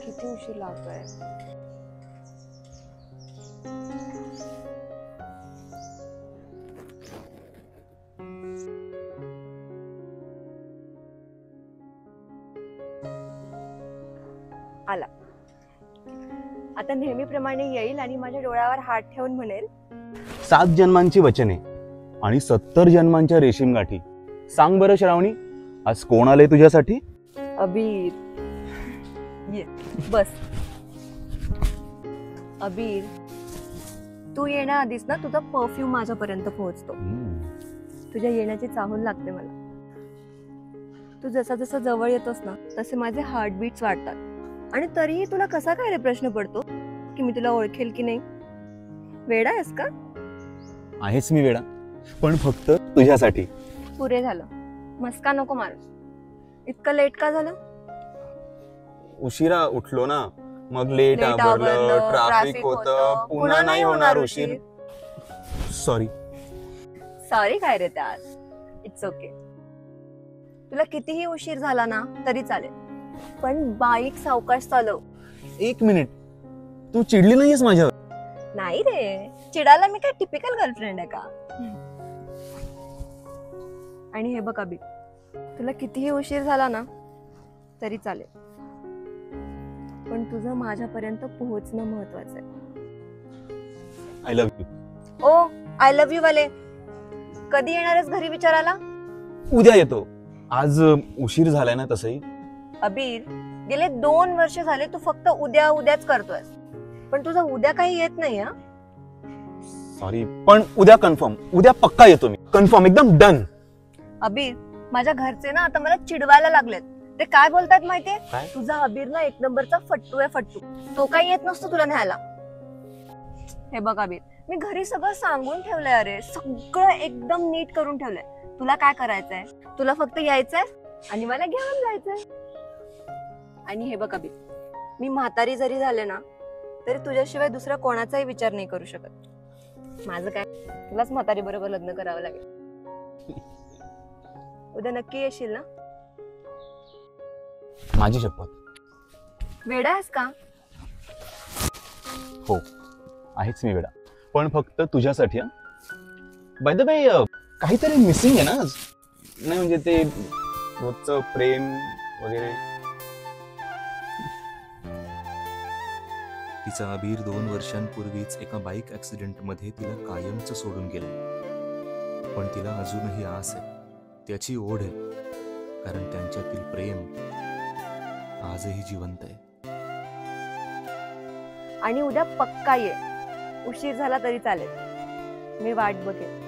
किती उशीर लावतोय. आला. आता नेहमीप्रमाणे येईल आणि माझ्या डोळ्यावर हात ठेवून म्हणेल, 7 जन्मांची वचने आणि 70 जन्मांच्या रेशीम गाठी. सांग बरं श्रावणी, आज कोण आलंय तुझ्यासाठी? अबीर ये बस. अबीर, तू येण्याआधीच ना तुझा परफ्यूम माझ्यापर्यंत पोहोचतो. तुझ्या येण्याची चाहूल लागते मला. तू जसा जसा जवळ येतोस ना तसे माझे हार्टबीट्स वाढतात. आणि तरीही तुला कसा काय रे प्रश्न पडतो की मी तुला ओळखेल की नाही? वेडा आहेस का? आहेच मी वेडा, पण फक्त तुझ्यासाठी. पुरे झालं, मस्का नको मारूस. इतकं लेट का झालं? उशिरा उठलो ना, मग लेट आवरलं, ट्रॅफिक होतं, पुन्हा नाही होणार उशीर. सॉरी. सॉरी काय रे त्यात? It's okay. तुला कितीही उशीर झाला ना तरी चालेल, पण बाईक सावकाश चालव. 1 मिनिट, तू चिडली नाहीयेस माझ्यावर? नाही रे, चिडायला मी काय टिपिकल गर्लफ्रेंड आहे का? आणि हे बघ अबी, तुला कितीही उशीर झाला ना तरी चालेल, पण तुझं माझ्यापर्यंत पोहोचणं महत्वाचं आहे. I love you. Oh, I love you वाले कधी येणार आहेस घरी विचारायला? उद्या येतो. आज उशीर झालाय ना तसही. अबीर, गेले 2 वर्ष झाले तू फक्त उद्या उद्याच करतोयस, पण तुझा उद्या काही येत नाही. हा सॉरी, पण उद्या कन्फर्म, उद्या पक्का येतो मी. कन्फर्म, एकदम डन. अबीर, माझ्या घरचे ना आता मला चिडवायला लागलेत. ते काय बोलतात माहितीये? काय? तुझा अबीर ना 1 नंबरचा फट्टू आहे, फट्टू. तो काही येत नसतो तुला न्यायला. हे बघ अबीर, मी घरी सगळं सांगून ठेवलंय. अरे सगळं एकदम नीट करून ठेवलंय. तुला काय करायचंय? तुला फक्त यायचंय आणि मला घेऊन जायचंय. आणि हे बघ अबीर, मी म्हातारी जरी झाले ना तरी तुझ्याशिवाय दुसरा कोणाचाही विचार नाही करू शकत. माझं काय, तुलाच म्हातारी बरोबर लग्न करावं लागेल. उद्या नक्की येशील ना? माझी शपथ. वेडा आहेस का? हो, आहेच मी वेडा, पण फक्त तुझ्यासाठी. बाय द वे, काहीतरी मिसिंग आहे ना आज? नाही म्हणजे ते रोजचं प्रेम वगैरे. तिचा अबीर 2 वर्षांपूर्वीच एका बाईक ऍक्सिडेंट मध्ये तिला कायमचं सोडून गेलं, पण तिला अजूनही आस आहे, त्याची ओढ आहे, कारण त्यांच्यातील प्रेम आजही जिवंत आहे. आणि उद्या पक्का ये, उशीर झाला तरी चालेल, मी वाट बघेन.